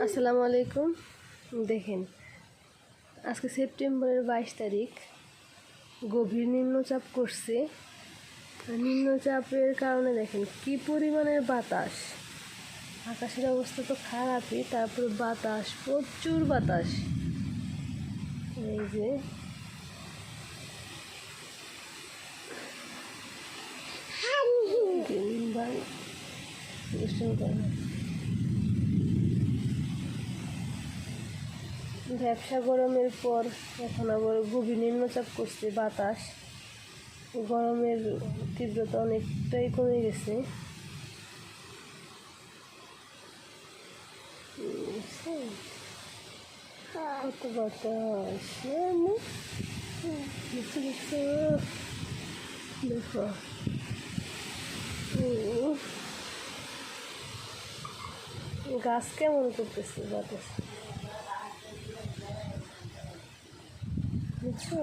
আসসালামু আলাইকুম। দেখেন, আজকে সেপ্টেম্বরের 22 তারিখ। গভীর নিম্নচাপ করছে। নিম্নচাপের কারণে দেখেন কি পরিমাণের বাতাস। আকাশের অবস্থা তো খারাপই, তারপর বাতাস, প্রচুর বাতাস। এই যে ব্যবসা গরমের পর এখন আবার গভীর নিম্নচাপ করছে। বাতাস, গরমের তীব্রতা অনেকটাই কমে গেছে। কত বাতাস, দেখো গাছ কেমন করতেছে বাতাস, বুঝছো?